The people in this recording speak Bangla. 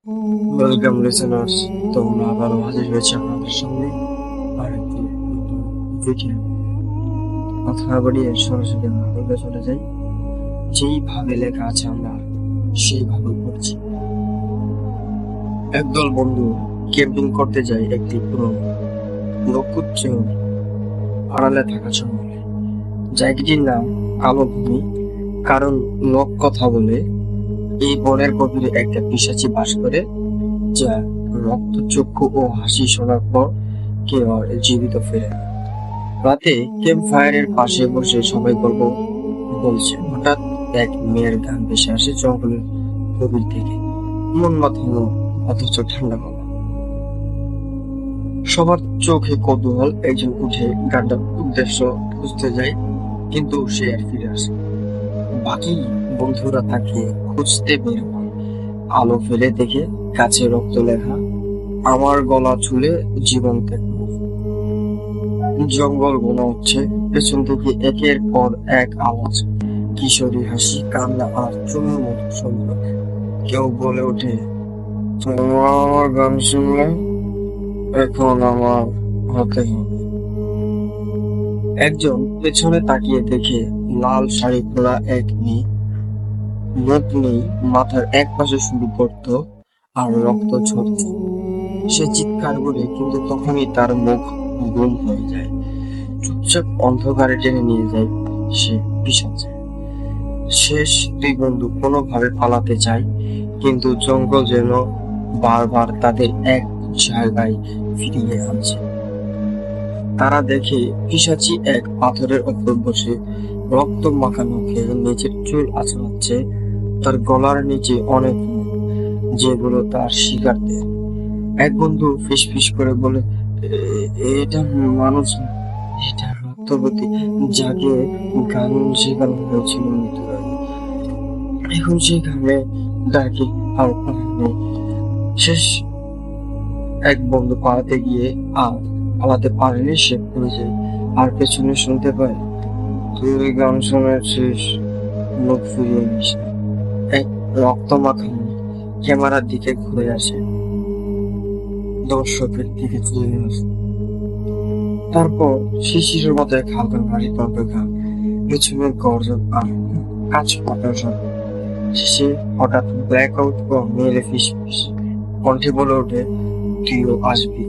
ওয়েলকাম লিসেনার্স, তোমরা আবারও হাজির হয়েছে আপনাদের সামনে আরেকটি নতুন ভিডিও। কথা না বাড়িয়ে সরাসরি আমরা বলতে চলে যাই। যেইভাবে লেখা আছে আমরা সেইভাবে পড়ছি। একদল বন্ধু ক্যাম্পিং করতে যায় একটি পুরো নক্ষত্র আড়ালে থাকা জঙ্গলে। জায়গাটির নাম কালো ভূমি, কারণ লোক কথা বলে এই বনের গভীরে একটা পিশাচি বাস করে, যা রক্তচক্ষু ও হাসি শোনার পর কেউ আর জীবিত ফেরে না। রাতে ক্যাম্প ফায়ারের পাশে বসে সবাই গল্প বলছে। হঠাৎ এক মেয়ের গান ভেসে আসে জঙ্গলের গভীর থেকে, মন মাথানো অথচ ঠান্ডা গলা। সবার চোখে কৌতূহল। একজন উঠে গানটার উদ্দেশ্য খুঁজতে যায়, কিন্তু সে আর ফিরে আসে। বাকি বন্ধুরা তাকে খুঁজতে বের হয়। আলো ফেলে দেখে কাছে রক্ত লেখা, আমার গলা ছুলে জীবন ত্যাগ। জঙ্গল গোনা হচ্ছে, পেছন থেকে একের পর এক আওয়াজ, কিশোরী হাসি, কান্না আর চুমুর মতো শব্দ। কেউ বলে ওঠে, তোমরা আমার গান শুনলে, এখন আমার হতে হবে। একজন পেছনে তাকিয়ে দেখে লাল শাড়ি পরা এক মেয়ে, মুখ নেই, মাথার এক পাশে শুধু গর্ত আর রক্ত ঝরছে। সে চিৎকার করে, কিন্তু তখনই তার মুখ গুম হয়ে যায়। চুপচাপ অন্ধকারে টেনে নিয়ে যায় সে পিছাচ্ছে। শেষ দুই বন্ধু কোনোভাবে পালাতে চায়, কিন্তু জঙ্গল যেন বারবার তাদের এক জায়গায় ফিরিয়ে আনছে। তারা দেখে পিশাচি এক পাথরের ওপর বসে রক্ত মাখা মুখে নিজের চুল আঁচড়াচ্ছে। তার গলার নিচে অনেক মুখ, যেগুলো তার শিকারদের। এক বন্ধু ফিসফিস করে বলে, এটা মানুষ না, এটা রক্তবতী, যাকে গান শেখানো হয়েছিল মৃত্যুর আগে। এখন সে গানে ডাকে আর প্রাণ নেই। শেষ এক বন্ধু পালাতে গিয়ে আর পালাতে পারেনি, সে পড়ে যায়। আর পেছনে শুনতে পায়, তুই গান শুনেছিস, মুখ ফিরিয়ে নিস না। এক রক্ত মাখানো ক্যামেরার দিকে ঘুরে আসে, দর্শকের দিকে চলে আসে। তারপর শিশিরের মতো এক হালকা ভারী টপে গান, পেছনের গর্জন আর কাজ পাতার শব্দ। শেষে হঠাৎ ব্ল্যাক আউট মেরে ফিস ফিস কণ্ঠে বলে ওঠে, তুইও আসবি।